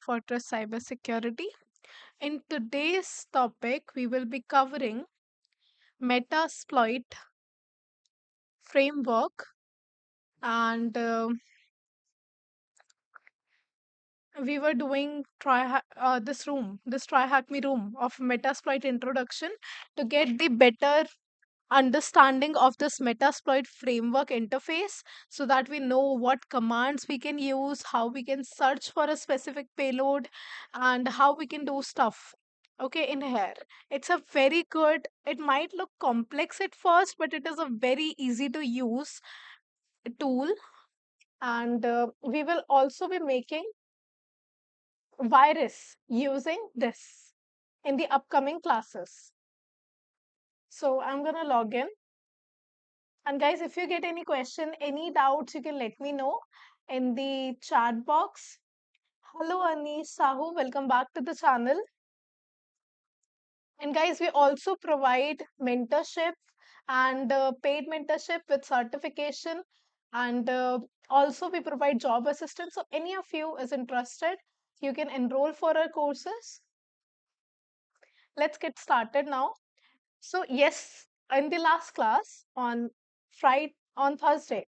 Fortress Cybersecurity. In today's topic, we will be covering Metasploit framework, and we were doing this try hack me room of Metasploit introduction to get the better understanding of this Metasploit framework interface, so that we know what commands we can use, how we can search for a specific payload, and how we can do stuff. Okay, in here, it's a very good, it might look complex at first, but it is a very easy to use tool. And we will also be making virus using this in the upcoming classes. So I'm gonna log in. And guys, if you get any question, any doubts, you can let me know in the chat box. Hello, Anish Sahu. Welcome back to the channel. And guys, we also provide mentorship and paid mentorship with certification. And also we provide job assistance. So any of you is interested, you can enroll for our courses. Let's get started now. So yes, in the last class on Thursday,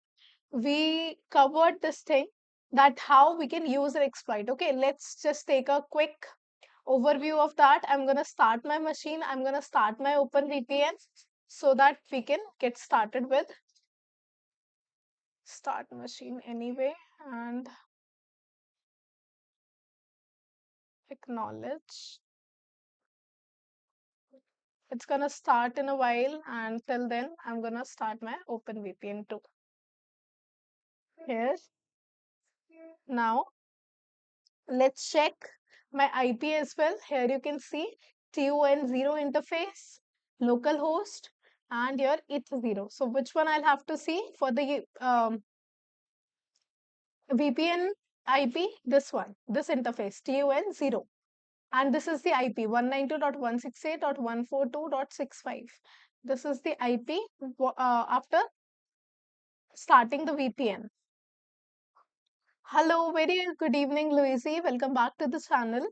we covered this thing, that how we can use an exploit. Okay, let's just take a quick overview of that. I'm going to start my machine. I'm going to start my open VPN so that we can get started with start machine anyway, and acknowledge. It's going to start in a while, and till then I'm going to start my open VPN too. Here, now let's check my IP as well. Here you can see TON0 interface, localhost, and your ETH0. So which one I'll have to see for the VPN IP? This one, this interface, TON0. And this is the IP 192.168.142.65. This is the IP after starting the VPN. Hello, very good evening, Louise. Welcome back to the channel.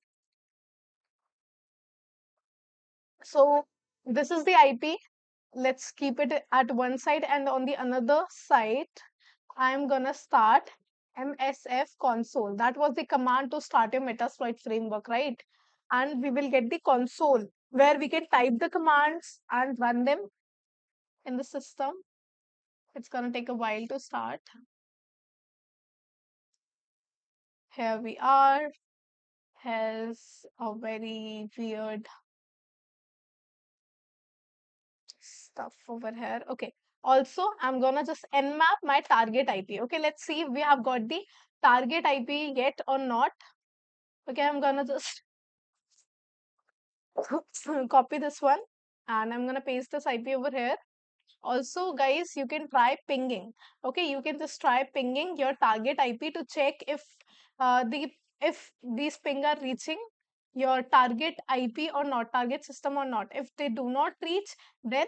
So this is the IP. Let's keep it at one side, and on the another side, I'm gonna start MSF console. That was the command to start your Metasploit framework, right? And we will get the console where we can type the commands and run them in the system. It's gonna take a while to start. Here we are. Has a very weird stuff over here. Okay. Also, I'm gonna just nmap my target IP. Okay, let's see if we have got the target IP yet or not. Okay, I'm gonna just copy this one, and I'm gonna paste this IP over here. Also, guys, you can try pinging. Okay, you can just try pinging your target IP to check if these ping are reaching your target IP or not, target system or not. If they do not reach, then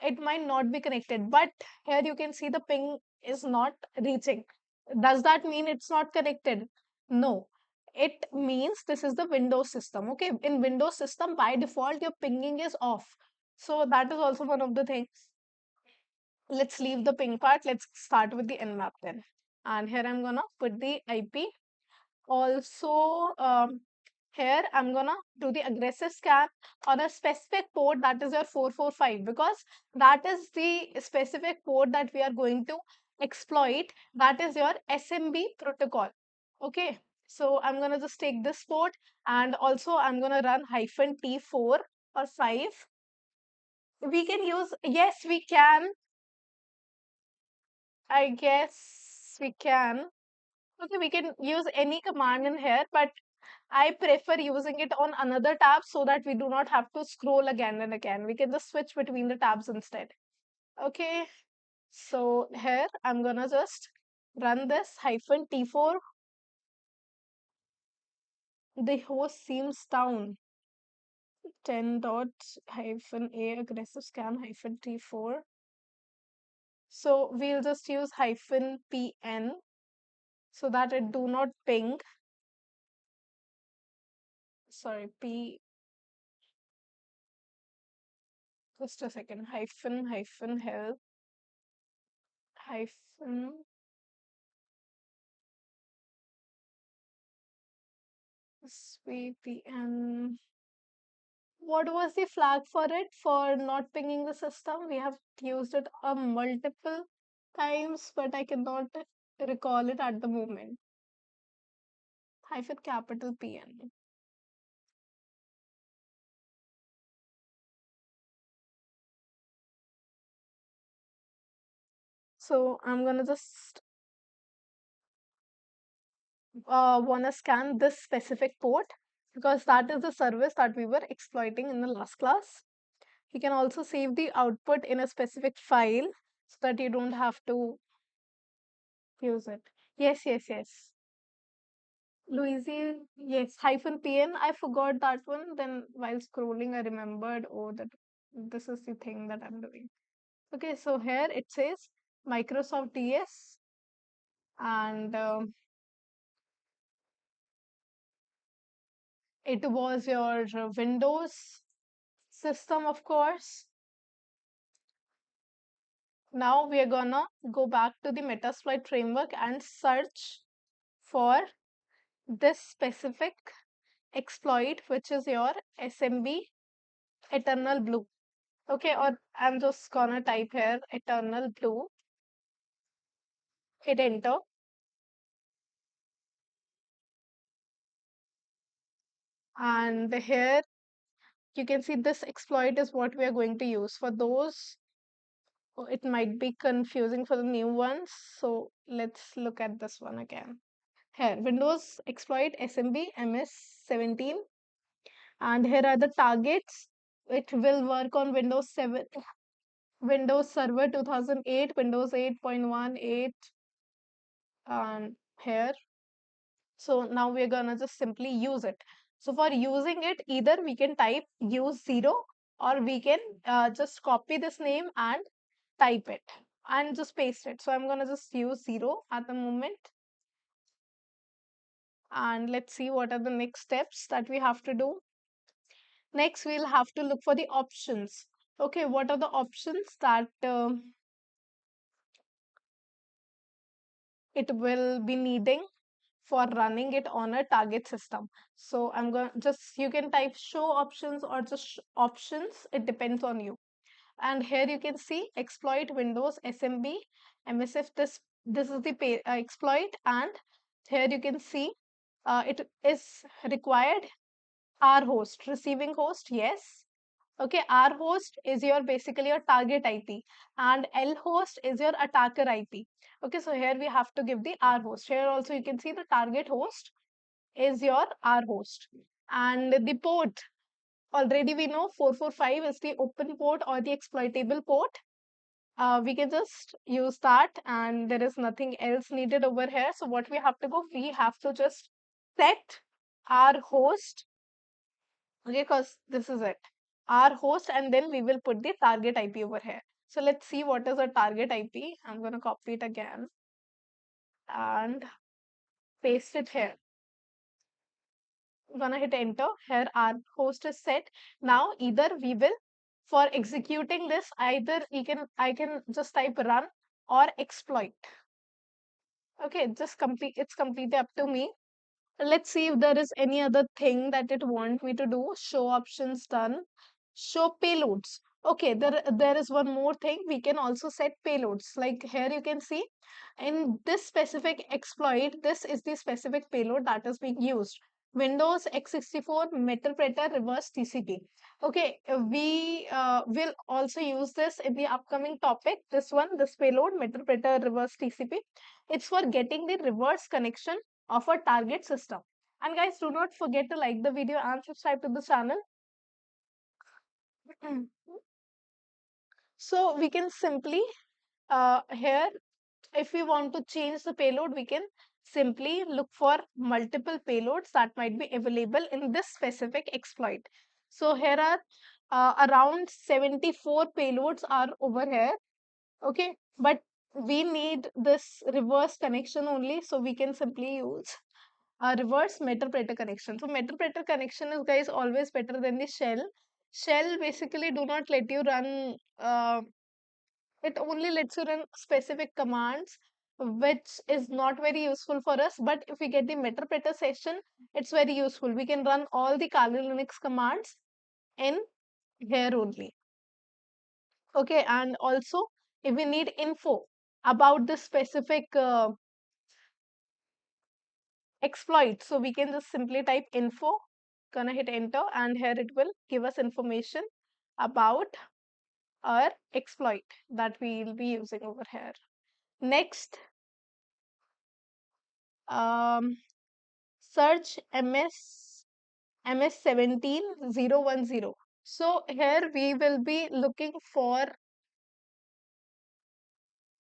it might not be connected. But here you can see the ping is not reaching. Does that mean it's not connected? No, it means this is the Windows system. Okay, in Windows system, by default your pinging is off. So that is also one of the things. Let's leave the ping part. Let's start with the nmap then. And here I'm gonna put the IP. Also, here I'm gonna do the aggressive scan on a specific port, that is your 445, because that is the specific port that we are going to exploit. That is your SMB protocol. Okay, so I'm gonna just take this port, and also I'm gonna run -T4 or 5. We can use, yes, we can. I guess we can. Okay, we can use any command in here, but I prefer using it on another tab so that we do not have to scroll again and again. We can just switch between the tabs instead. Okay, so here I'm gonna just run this -T4. The host seems down. 10 dot -A aggressive scan -T4. So we'll just use -PN so that it do not ping. sorry, P, just a second, hyphen help hyphen VPN. What was the flag for it for not pinging the system? We have used it a multiple times, but I cannot recall it at the moment. Hyphen capital PN. So I'm gonna just wanna scan this specific port because that is the service that we were exploiting in the last class. You can also save the output in a specific file so that you don't have to use it. Yes, yes, yes. Louise, yes, hyphen PN. I forgot that one. Then while scrolling, I remembered, oh, that this is the thing that I'm doing. Okay, so here it says Microsoft DS and it was your Windows system, of course. Now we are gonna go back to the Metasploit framework and search for this specific exploit, which is your SMB Eternal Blue. Okay, or I'm just gonna type here Eternal Blue, hit enter, and here you can see this exploit is what we are going to use. For those, it might be confusing for the new ones, so let's look at this one again. Here, Windows exploit SMB MS17, and here are the targets. It will work on Windows 7, Windows Server 2008, Windows 8.18, and here. So now we're gonna just simply use it. So for using it, either we can type use 0 or we can just copy this name and type it and just paste it. So I'm gonna just use 0 at the moment. And let's see what are the next steps that we have to do. Next, we'll have to look for the options. Okay, what are the options that it will be needing for running it on a target system? So I'm going to just, you can type show options or just options. It depends on you. And here you can see exploit Windows SMB MSF. This is the exploit, and here you can see it is required R host, receiving host, yes. Okay, R host is your basically your target IP and L host is your attacker IP. Okay, so here we have to give the R host. Here also you can see the target host is your R host. And the port, already we know 445 is the open port or the exploitable port. We can just use that and there is nothing else needed over here. So what we have to go, we have to just set our host. Okay, because this is it, our host, and then we will put the target IP over here. So let's see what is a target IP. I'm going to copy it again and paste it here. I'm going to hit enter. Here our host is set. Now either we will, for executing this, either I can just type run or exploit. Okay, just complete, it's completely up to me. Let's see if there is any other thing that it want me to do. Show options done. Show payloads. Okay, there is one more thing. We can also set payloads. Like here you can see in this specific exploit, this is the specific payload that is being used. Windows x64 Meterpreter reverse TCP. Okay, we will also use this in the upcoming topic. This one, this payload, Meterpreter reverse TCP. It's for getting the reverse connection of a target system. And guys, do not forget to like the video and subscribe to the channel. So we can simply here, if we want to change the payload, we can simply look for multiple payloads that might be available in this specific exploit. So here are around 74 payloads are over here. Okay, but we need this reverse connection only, so we can simply use a reverse metapreter connection. So metapreter connection is, guys, always better than the shell. Shell basically do not let you run, it only lets you run specific commands, which is not very useful for us. But if we get the metapreter session, it's very useful. We can run all the Kali Linux commands in here only. Okay, and also if we need info about the specific exploit, so we can just simply type info, gonna hit enter, and here it will give us information about our exploit that we will be using over here. Next, um, search MS17010. So here we will be looking for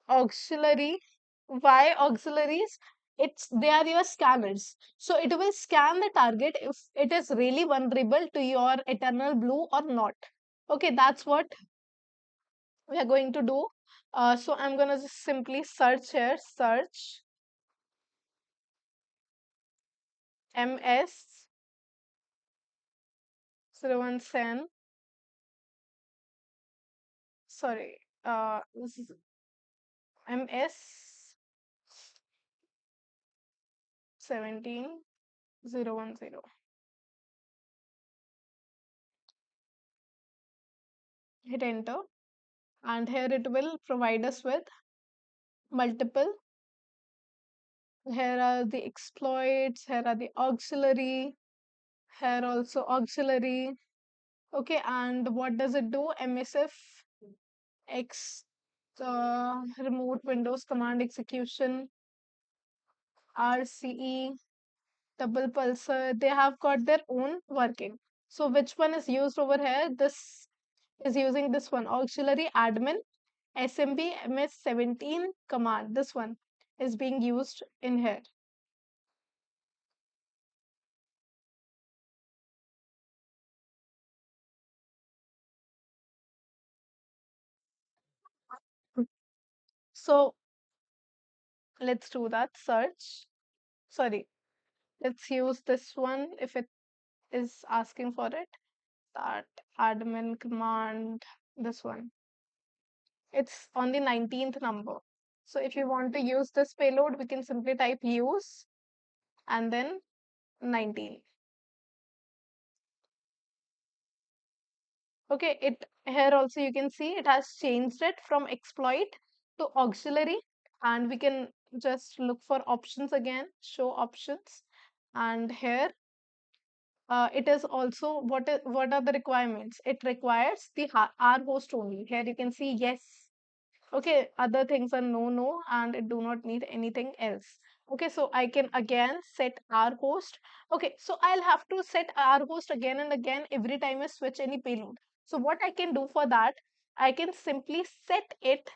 auxiliary. Why auxiliaries? It's they are your scanners. So it will scan the target if it is really vulnerable to your eternal blue or not. Okay, that's what we are going to do. So I'm gonna just simply search here, search MS 017, sorry, this is MS 17010. Hit enter, and here it will provide us with multiple. Here are the exploits, here are the auxiliary, here also auxiliary. Okay, and what does it do? MSF X, remote Windows command execution, RCE, double pulsar, they have got their own working. So which one is used over here? This is using this one, auxiliary admin SMB MS17 command. This one is being used in here. So let's do that search. Sorry, let's use this one if it is asking for it. That admin command, this one. It's on the 19th number. So if you want to use this payload, we can simply type use and then 19. Okay, it here also you can see it has changed it from exploit to auxiliary, and we can just look for options again, show options, and here it is also what are the requirements. It requires the R host only. Here you can see yes. Okay, other things are no, and it do not need anything else. Okay, so I can again set R host. Okay, so I'll have to set R host again and again every time I switch any payload. So what I can do for that, I can simply set it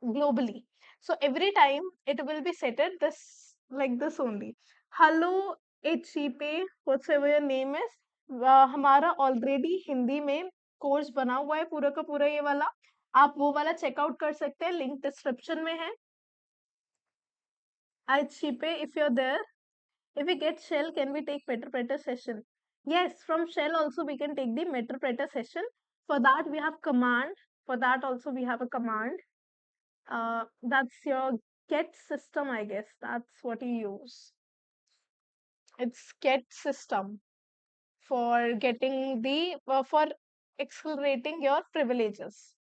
globally. So every time it will be set at this like this only. Hello HCP, whatsoever your name is. हमारा already Hindi में course बना हुआ है पूरा का पूरा ये वाला, आप वो वाला चेकआउट कर सकते हैं, लिंक डिस्क्रिप्शन में है. HCP, if you're there, if we get shell, can we take metapreter session? Yes, from shell also we can take the metapreter session. For that we have command. For that also we have a command. That's your get system, I guess. That's what you use. It's get system for getting the for accelerating your privileges.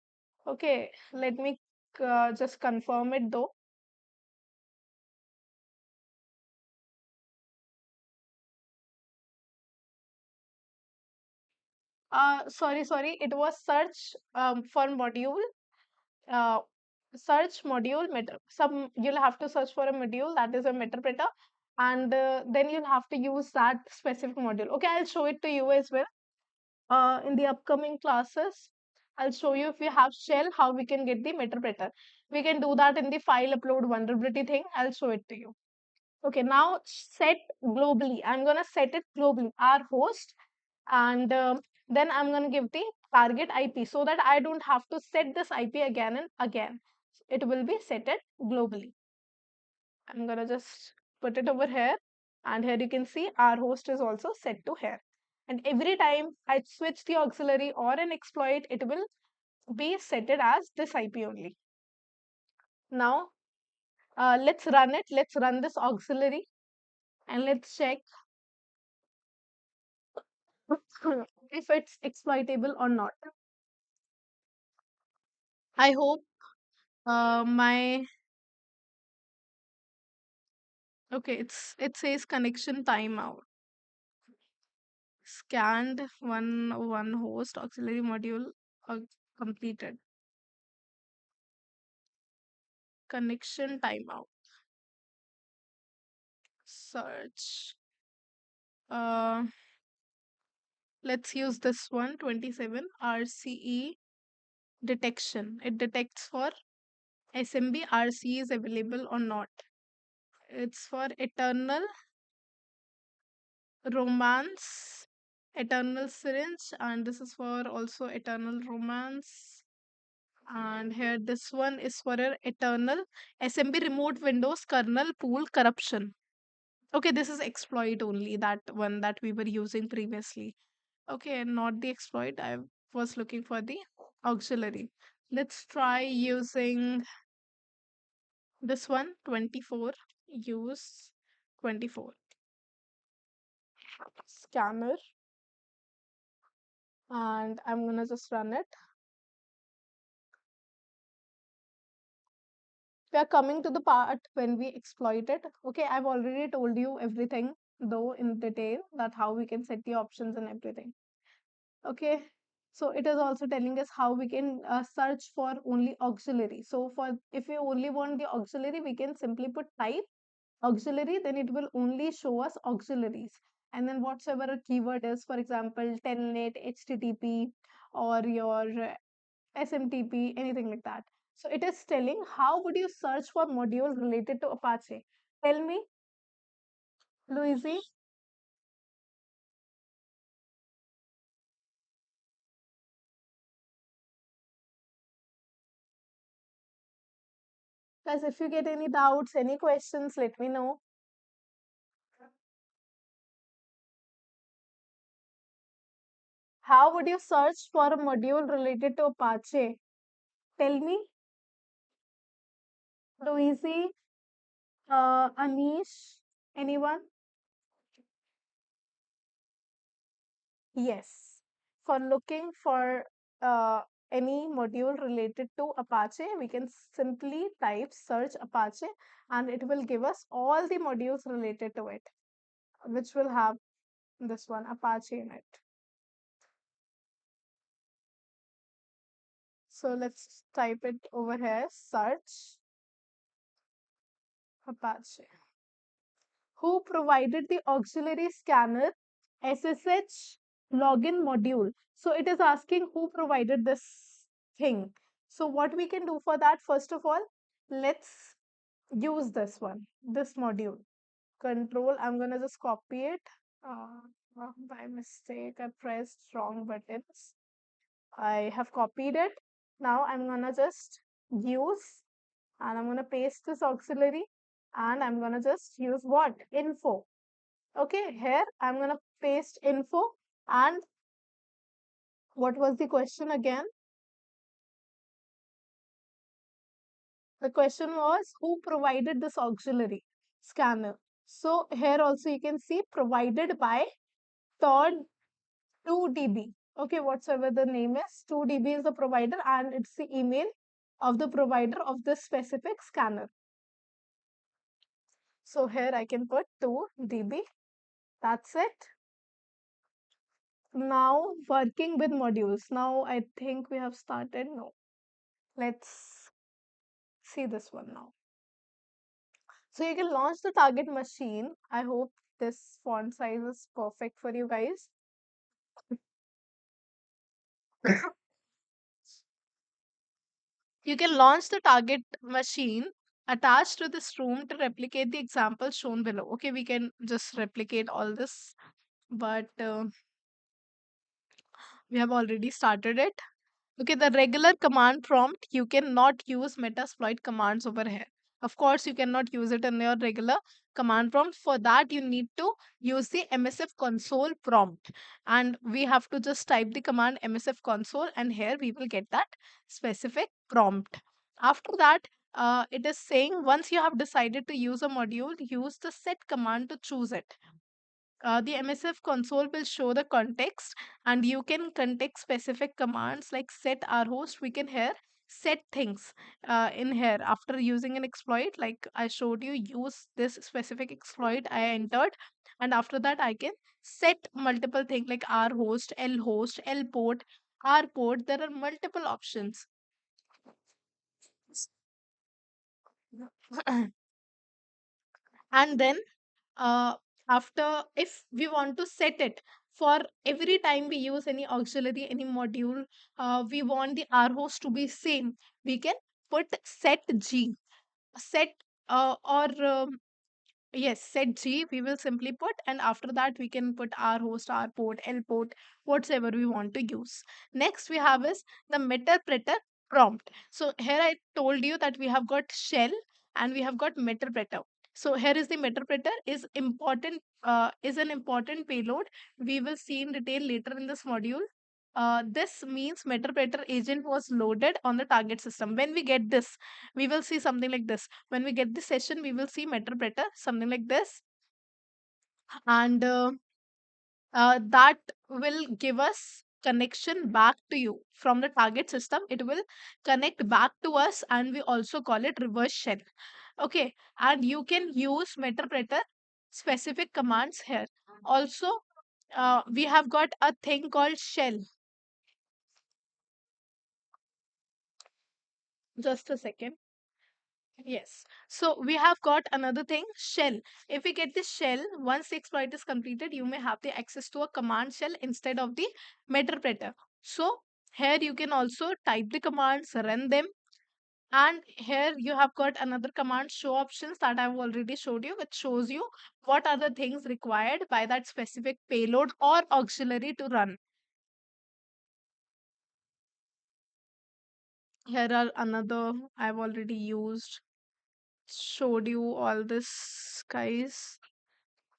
Okay, let me just confirm it though. Sorry, it was search for module. Uh, search module meta. Some you'll have to search for a module that is a metapreter, and then you'll have to use that specific module. Okay, I'll show it to you as well. In the upcoming classes, I'll show you if we have shell, how we can get the metapreter. We can do that in the file upload vulnerability thing. I'll show it to you. Okay, now set globally. I'm gonna set it globally, our host, and then I'm gonna give the target IP so that I don't have to set this IP again and again. It will be set it globally. I'm gonna just put it over here. And here you can see our host is also set to here. And every time I switch the auxiliary or an exploit, it will be set it as this IP only. Now, let's run it. Let's run this auxiliary and let's check if it's exploitable or not. I hope my okay, it says connection timeout. Scanned one host auxiliary module uh, completed. Connection timeout. Search. Uh, let's use this one 27 RCE detection. It detects for SMB RCE is available or not. It's for eternal romance, eternal syringe, and this is for also eternal romance. And here this one is for an eternal SMB remote Windows kernel pool corruption. Okay, this is exploit only, that one that we were using previously. Okay, not the exploit. I was looking for the auxiliary. Let's try using this one 24. Use 24 scanner, and I'm gonna just run it. We are coming to the part when we exploit it. Okay, I've already told you everything though in detail, that how we can set the options and everything. Okay, so it is also telling us how we can search for only auxiliary. So for if we only want the auxiliary, we can simply put type auxiliary, then it will only show us auxiliaries. And then whatsoever a keyword is, for example telnet, http, or your SMTP, anything like that. So it is telling how would you search for modules related to Apache. Tell me, Louise. Guys, if you get any doubts, any questions, let me know. How would you search for a module related to Apache? Tell me, Louise, Anish, anyone? Yes. For looking for any module related to Apache, we can simply type search Apache and it will give us all the modules related to it, which will have this one Apache in it. So let's type it over here, search Apache. Who provided the auxiliary scanner SSH login module? So it is asking who provided this thing. So what we can do for that, first of all, let's use this one, this module. Control, I'm gonna just copy it. By mistake, I pressed wrong buttons. I have copied it. Now I'm gonna just use and I'm gonna paste this auxiliary and I'm gonna just use what? Info. Okay, here I'm gonna paste info and what was the question again? The question was who provided this auxiliary scanner. So here also you can see provided by Todd 2DB. Okay, whatsoever the name is, 2DB is the provider and it's the email of the provider of this specific scanner. So here I can put 2DB. That's it. Now working with modules. Now I think we have started. No, let's see this one now. So you can launch the target machine. I hope this font size is perfect for you guys. You can launch the target machine attached to this room to replicate the example shown below. Okay, we can just replicate all this, but we have already started it. Okay, the regular command prompt, you cannot use Metasploit commands over here. Of course, you cannot use it in your regular command prompt. For that, you need to use the MSF console prompt. And we have to just type the command MSF console, and here we will get that specific prompt. After that, it is saying once you have decided to use a module, use the set command to choose it. The MSF console will show the context, and you can context specific commands like set our host. We can here set things in here after using an exploit. Like I showed you, use this specific exploit I entered, and after that I can set multiple things like R host, L port, R port. There are multiple options. And then uh, after, if we want to set it for every time we use any auxiliary, any module, we want the R host to be same, we can put set G, set or yes, set G, we will simply put, and after that we can put R host, R port, L port, whatever we want to use. Next we have is the meterpreter prompt. So here I told you that we have got shell and we have got meterpreter. So here is the meterpreter is an important payload. We will see in detail later in this module. This means meterpreter agent was loaded on the target system. When we get this, we will see something like this. When we get this session, we will see meterpreter, something like this. And that will give us connection back to you from the target system. It will connect back to us, and we also call it reverse shell. Okay, and you can use meterpreter specific commands here. Also, we have got a thing called shell. Just a second. Yes. So we have got another thing, shell. If we get this shell, once the exploit is completed, you may have the access to a command shell instead of the meterpreter. So here you can also type the commands, run them. And here you have got another command, show options, that I've already showed you, which shows you what are the things required by that specific payload or auxiliary to run. Here are another I've already used, showed you all this, guys.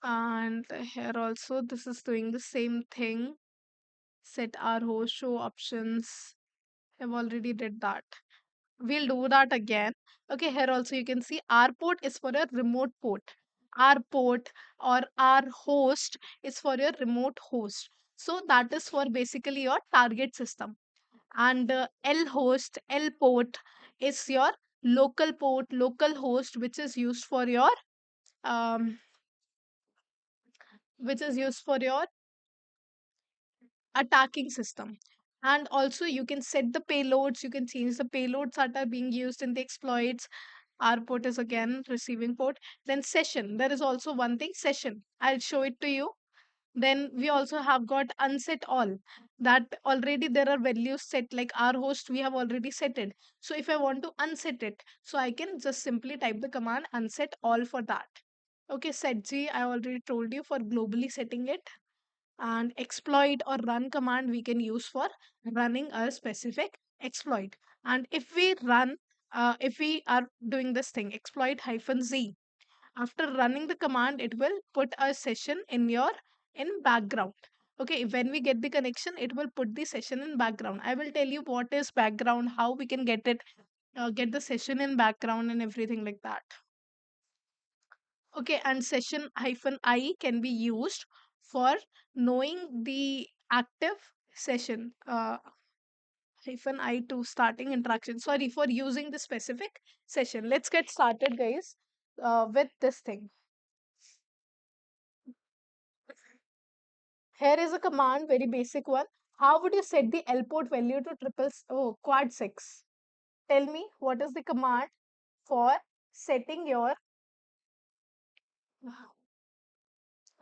And here also this is doing the same thing, set our host, show options. I've already did that. We'll do that again. Okay, here also you can see R port is for a remote port. R port or R host is for your remote host. So that is for basically your target system. And L host, L port is your local port, local host, um, which is used for your attacking system. And also you can set the payloads, you can change the payloads that are being used in the exploits. Our port is again receiving port. Then session, there is also one thing, session, I'll show it to you. Then we also have got unset all, that already there are values set, like our host we have already set it. So if I want to unset it, so I can just simply type the command unset all for that. Okay, set G, I already told you for globally setting it. And exploit or run command we can use for running a specific exploit. And if we run, if we are doing this thing, exploit hyphen Z, after running the command, it will put a session in your in background. Okay, when we get the connection, it will put the session in background. I will tell you what is background, how we can get it, get the session in background and everything like that. Okay, and session hyphen I can be used for knowing the active session, hyphen I to starting interaction. Sorry, for using the specific session. Let's get started, guys, with this thing. Here is a command, very basic one. How would you set the L port value to quad 6? Tell me what is the command for setting your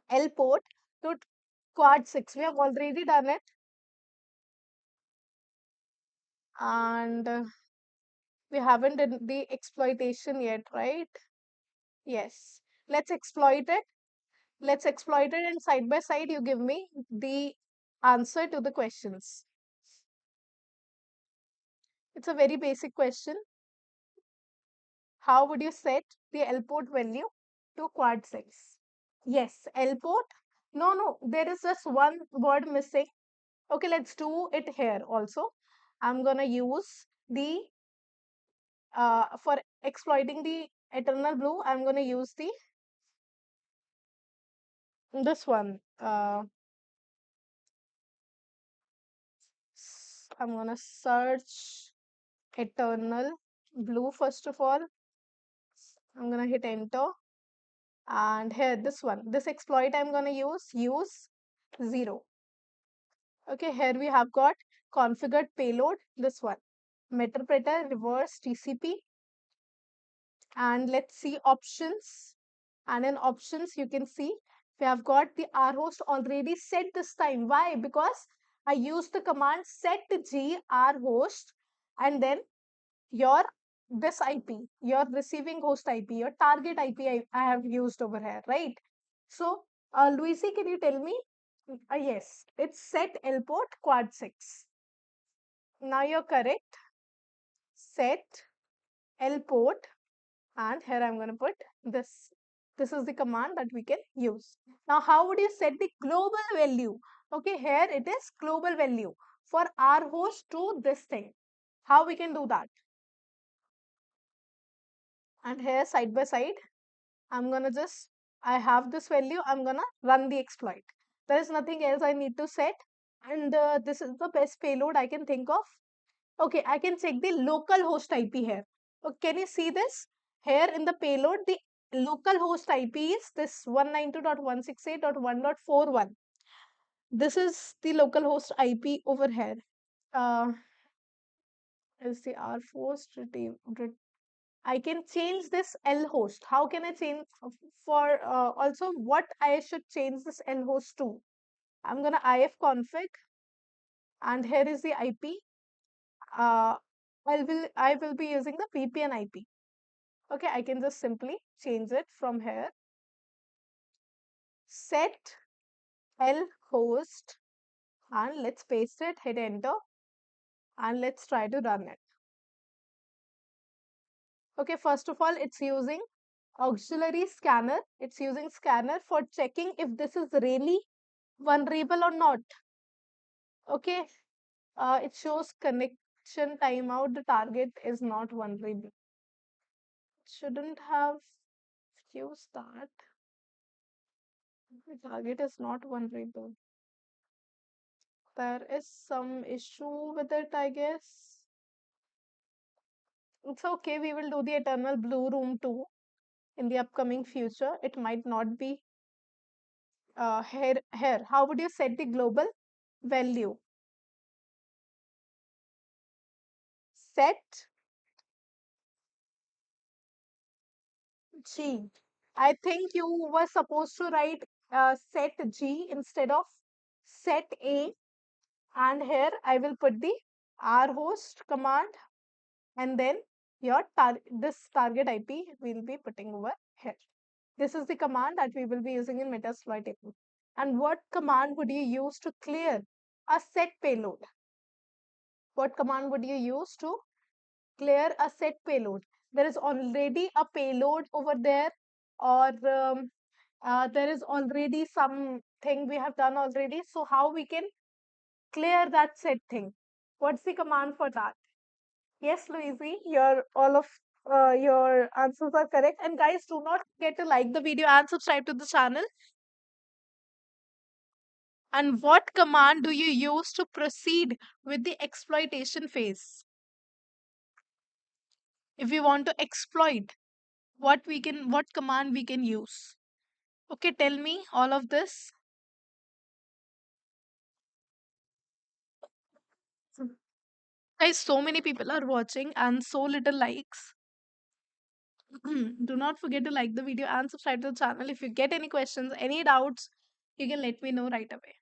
L port to quad 6. We have already done it. And we haven't done the exploitation yet, right? Yes. Let's exploit it. Let's exploit it, and side by side you give me the answer to the questions. It's a very basic question. How would you set the L port value to quad 6? Yes, L port. No, no, there is just one word missing. Okay, let's do it here also. I'm gonna use the for exploiting the eternal blue, I'm gonna use the this one. I'm gonna search eternal blue first of all. I'm gonna hit enter, and here this one, this exploit I'm gonna use 0. Okay, here we have got configured payload, this one, meterpreter reverse TCP, and let's see options. And in options you can see we have got the R host already set this time. Why? Because I used the command set g R host, and then your this IP, your receiving host IP, your target IP I have used over here, right? So, Luisi, can you tell me? Yes, it's set L port quad 6. Now you're correct. Set L port, and here I'm going to put this. This is the command that we can use. Now, how would you set the global value? Okay, here it is global value for our host to this thing. How we can do that? And here side by side, I'm gonna just, I have this value, I'm gonna run the exploit. There is nothing else I need to set, and this is the best payload I can think of. Okay, I can check the local host IP here. Okay, can you see this? Here in the payload, the local host IP is this 192.168.1.41. This is the local host IP over here. Uh, is the R host I can change this L host. How can I change for also what I should change this L host to? I'm gonna if config, and here is the IP. Uh, I will be using the VPN IP. Okay, I can just simply change it from here. Set L host, and let's paste it, hit enter, and let's try to run it. Okay, first of all, it's using auxiliary scanner. It's using scanner for checking if this is really vulnerable or not. Okay, it shows connection timeout. The target is not vulnerable. Shouldn't have used that. The target is not vulnerable. There is some issue with it, I guess. It's okay. We will do the eternal blue room too in the upcoming future. It might not be here. Here, how would you set the global value? Set G. I think you were supposed to write set G instead of set A. And here I will put the rhost command, and then this target IP we'll be putting over here. This is the command that we will be using in Metasploit. And what command would you use to clear a set payload? What command would you use to clear a set payload? There is already a payload over there, or there is already something we have done already. So how we can clear that set thing? What's the command for that? Yes, Louise, your all of your answers are correct. And guys, do not forget to like the video and subscribe to the channel. And what command do you use to proceed with the exploitation phase? If we want to exploit, what command we can use? Okay, tell me all of this. Guys, so many people are watching and so little likes. Do not forget to like the video and subscribe to the channel. If you get any questions, any doubts, you can let me know right away.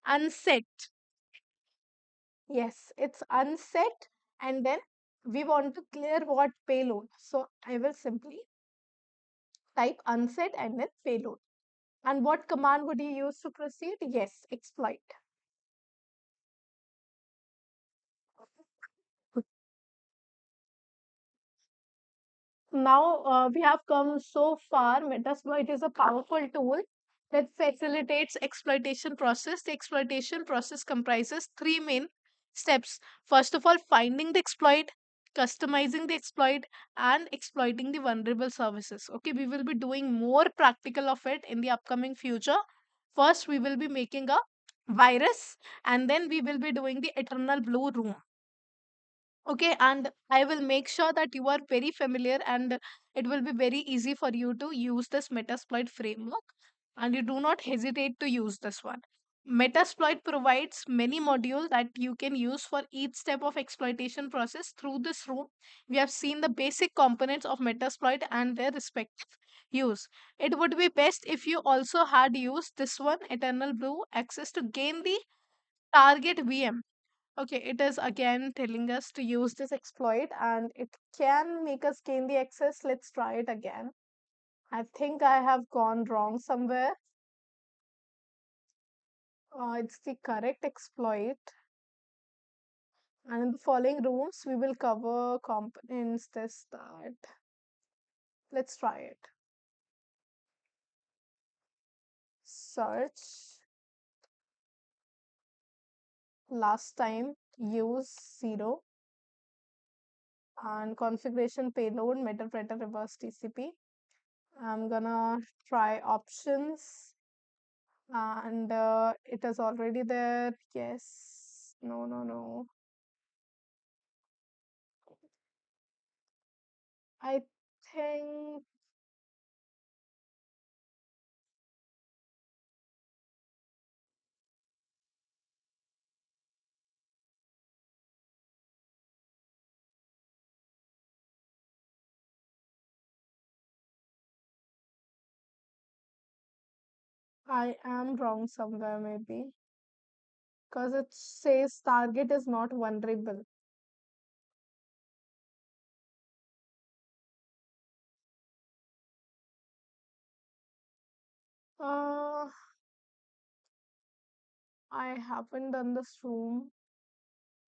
Unset. Yes, it's unset, and then we want to clear what payload. So I will simply type unset and then payload. And what command would you use to proceed? Yes, exploit. Now we have come so far. Metasploit is a powerful tool that facilitates exploitation process. The exploitation process comprises three main steps. First of all, finding the exploit, customizing the exploit, and exploiting the vulnerable services. Okay, we will be doing more practical of it in the upcoming future. First, we will be making a virus, and then we will be doing the eternal blue room. Okay, and I will make sure that you are very familiar and it will be very easy for you to use this Metasploit framework and you do not hesitate to use this one. Metasploit provides many modules that you can use for each step of exploitation process. Through this room, we have seen the basic components of Metasploit and their respective use. It would be best if you also had used this one, Eternal Blue Access, to gain the target VM. Okay, it is again telling us to use this exploit and it can make us gain the access. Let's try it again. I think I have gone wrong somewhere. It's the correct exploit. And in the following rooms, we will cover components, this, that. Let's try it. Search. Last time, use 0. And configuration payload, metadata reverse TCP. I'm gonna try options. And it is already there. Yes. No, no, no. I think I am wrong somewhere, maybe. Because it says target is not vulnerable. Uh, I haven't done this room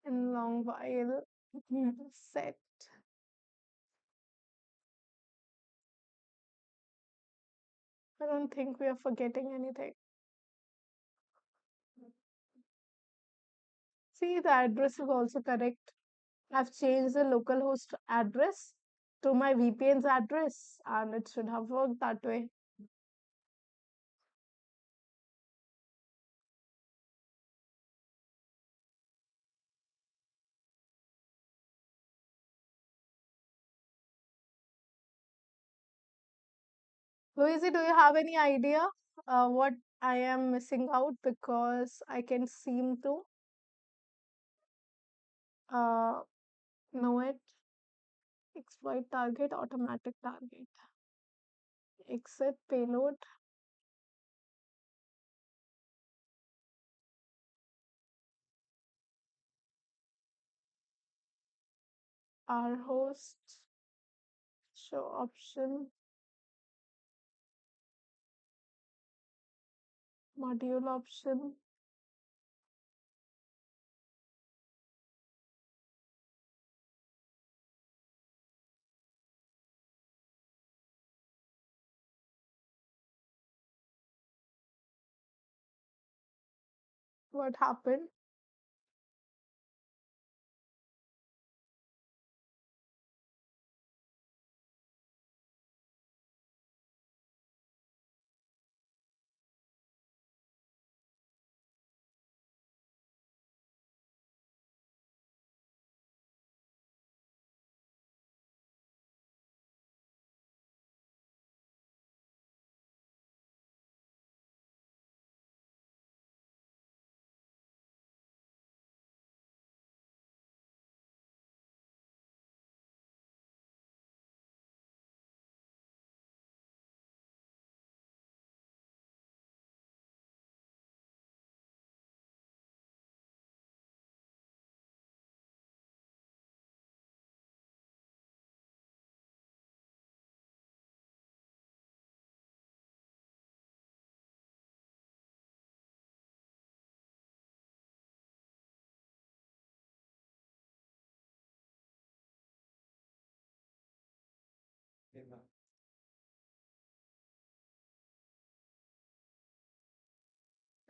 in long while. Set. I don't think we are forgetting anything. See, the address is also correct. I've changed the localhost address to my VPN's address, and it should have worked that way. Louise, do you have any idea what I am missing out? Because I can seem to uh, know it. Exploit target, automatic target, exit payload, R host, show option, module option. What happened?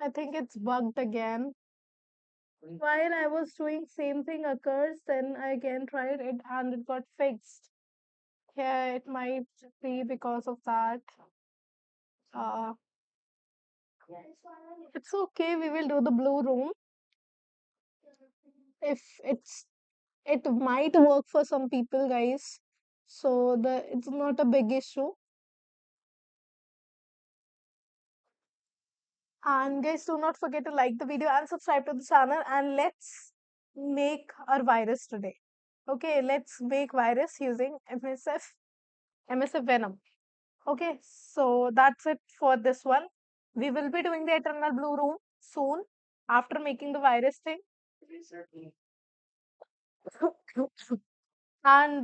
I think it's bugged again. While I was doing same thing occurs, then I again tried it and it got fixed. Yeah, it might be because of that. Uh, it's okay. We will do the blue room. If it might work for some people, guys. So it's not a big issue. And guys, do not forget to like the video and subscribe to the channel. And let's make our virus today. Okay, let's make virus using MSF Venom. Okay, so that's it for this one. We will be doing the Eternal Blue Room soon after making the virus thing. And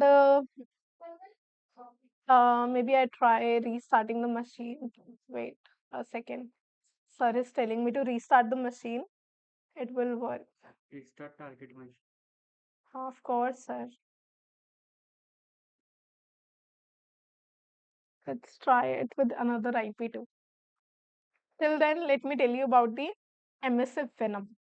maybe I try restarting the machine. Wait a second. Sir is telling me to restart the machine. It will work. Of course, sir. Let's try it with another IP too. Till then, let me tell you about the MSF Venom.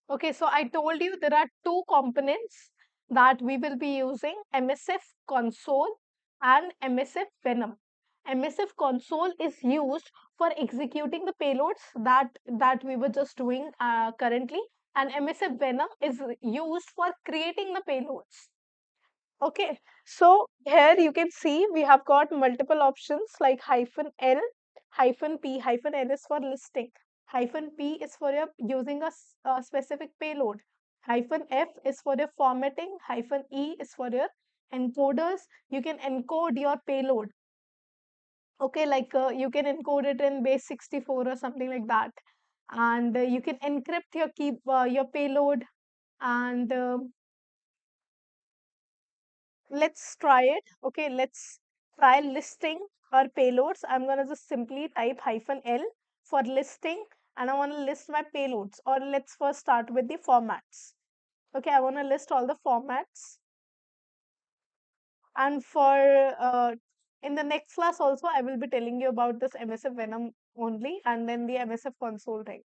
Okay, so I told you there are two components that we will be using, MSF console and MSF Venom. MSF console is used for executing the payloads that we were just doing currently, and MSF Venom is used for creating the payloads. Okay, so here you can see we have got multiple options like -L, -P, -L is for listing, -P is for your using a specific payload, -F is for your formatting, -E is for your encoders. You can encode your payload. Okay, like you can encode it in base 64 or something like that, and you can encrypt your payload and let's try it. Okay, let's try listing our payloads. I'm gonna just simply type -L for listing and I want to list my payloads. Or let's first start with the formats. Okay, I want to list all the formats. And for in the next class also, I will be telling you about this MSF Venom only and then the MSF console thing.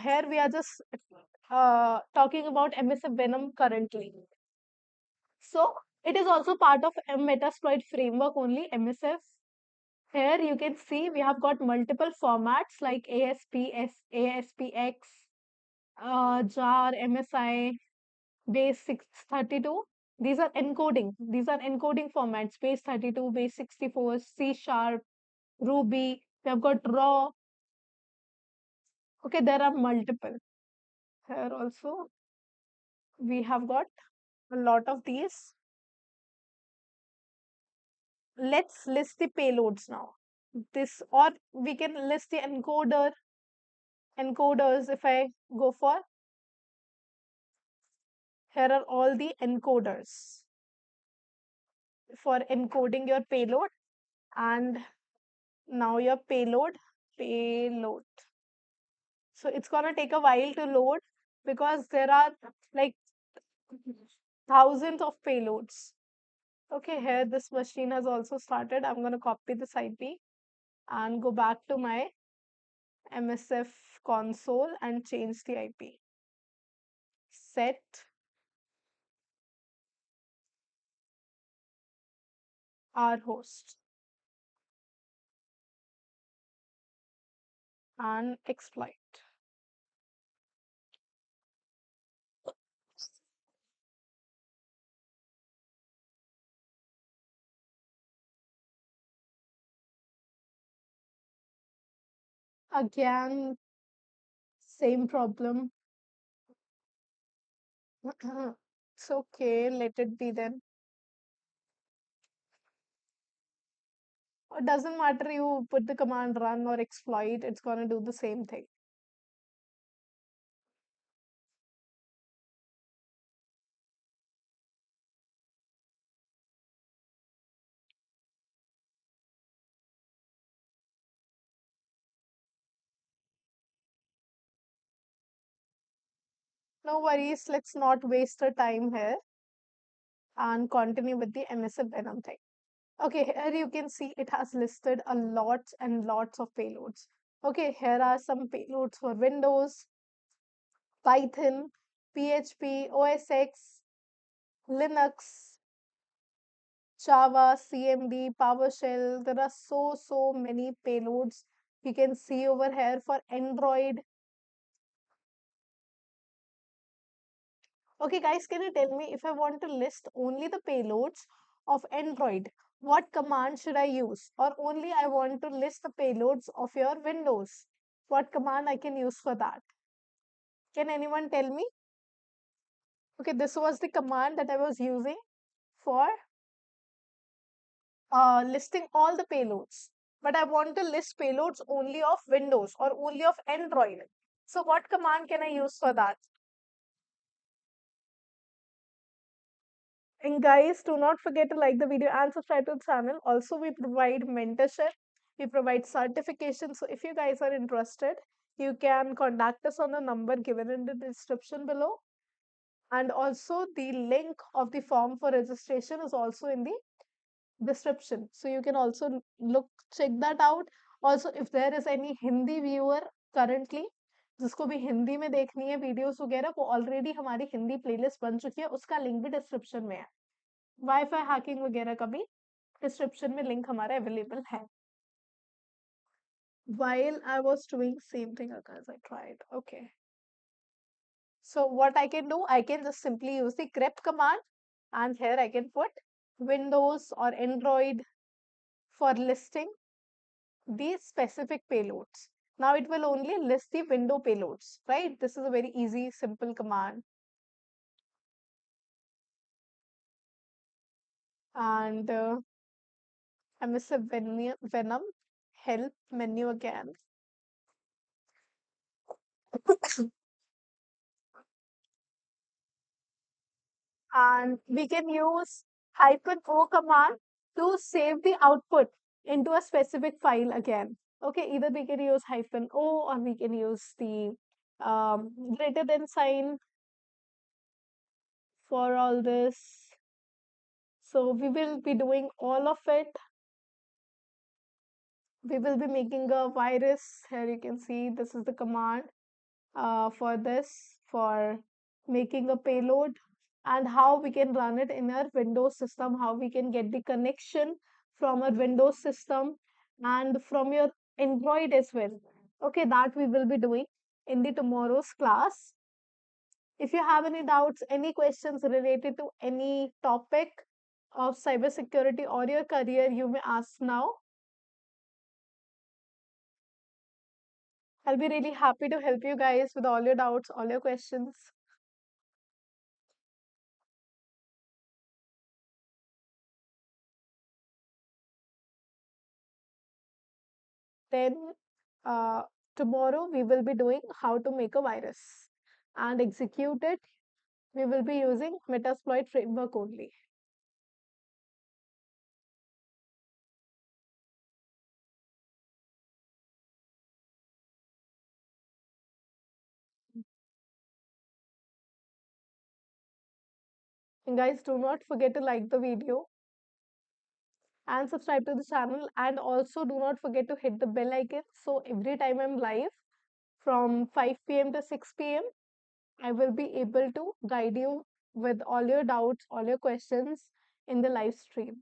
Here we are just talking about MSF Venom currently. So it is also part of a Metasploit framework only, MSF. Here you can see we have got multiple formats like ASPX, JAR, MSI, base 632. These are encoding. These are encoding formats. Base 32, base 64, C sharp, Ruby. We have got raw. Okay, there are multiple. Here also we have got a lot of these. Let's list the payloads now. This, or we can list the encoders. If I go for, here are all the encoders for encoding your payload. And now your payload. So it's gonna take a while to load because there are like thousands of payloads. Okay, here this machine has also started. I'm gonna copy this IP and go back to my MSF console and change the IP. Set our host and exploit. Again, same problem. It's okay, let it be then. It doesn't matter you put the command run or exploit, it's gonna do the same thing. No worries, let's not waste our time here. and continue with the emissive venom thing. Okay, here you can see it has listed a lots and lots of payloads. Okay, here are some payloads for Windows, Python, PHP, OS X, Linux, Java, CMD, PowerShell. There are so many payloads you can see over here for Android. Okay, guys, can you tell me if I want to list only the payloads of Android, what command should I use? Or only I want to list the payloads of your Windows, what command I can use for that? Can anyone tell me? Okay, this was the command that I was using for listing all the payloads. But I want to list payloads only of Windows or only of Android. So what command can I use for that? And guys, do not forget to like the video and subscribe to the channel. Also, we provide mentorship, we provide certification. So if you guys are interested, you can contact us on the number given in the description below. And also the link of the form for registration is also in the description. So you can also check that out. Also, if there is any Hindi viewer currently जिसको भी हिंदी में देखनी है videos वगैरह, वो already हमारी Hindi playlist बन चुकी है, उसका लिंक भी डिस्क्रिप्शन में है. वाईफाई हैकिंग वगैरह का भी डिस्क्रिप्शन में लिंक हमारा अवेलेबल है. While I was doing same thing as I tried. Okay. So what I can do, I can just simply use the grep command, and here I can put Windows or Android for listing these specific payloads. Now it will only list the window payloads, right? This is a very easy, simple command. And emissive venom help menu again. And we can use -o command to save the output into a specific file again. Okay, either we can use -o or we can use the greater than sign for all this. So we will be doing all of it. We will be making a virus. Here you can see this is the command for this, for making a payload, and how we can run it in our Windows system, how we can get the connection from our Windows system and from your Android as well. Okay, that we will be doing in the tomorrow's class. If you have any doubts, any questions related to any topic of cybersecurity or your career, you may ask now. I'll be really happy to help you guys with all your doubts, all your questions. Then uh, tomorrow we will be doing how to make a virus and execute it. We will be using Metasploit framework only. And guys, do not forget to like the video and subscribe to the channel, and also do not forget to hit the bell icon, so every time I'm live from 5 p.m. to 6 p.m. I will be able to guide you with all your doubts, all your questions in the live stream.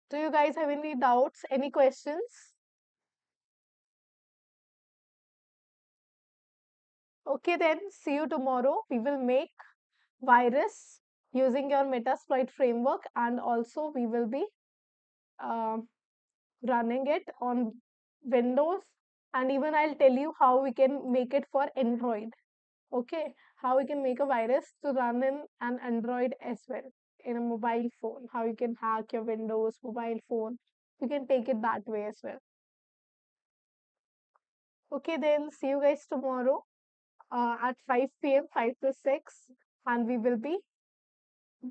Do you guys have any doubts, any questions? Okay, then see you tomorrow. We will make virus using your Metasploit framework, and also we will be uh, running it on Windows, and even I'll tell you how we can make it for Android. Okay, how we can make a virus to run in an Android as well, in a mobile phone, how you can hack your Windows mobile phone. You can take it that way as well. Okay, then see you guys tomorrow at 5 p.m., 5 to 6, and we will be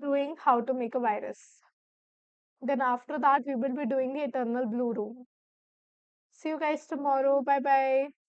doing how to make a virus. Then after that, we will be doing the Eternal Blue Room. See you guys tomorrow. Bye bye.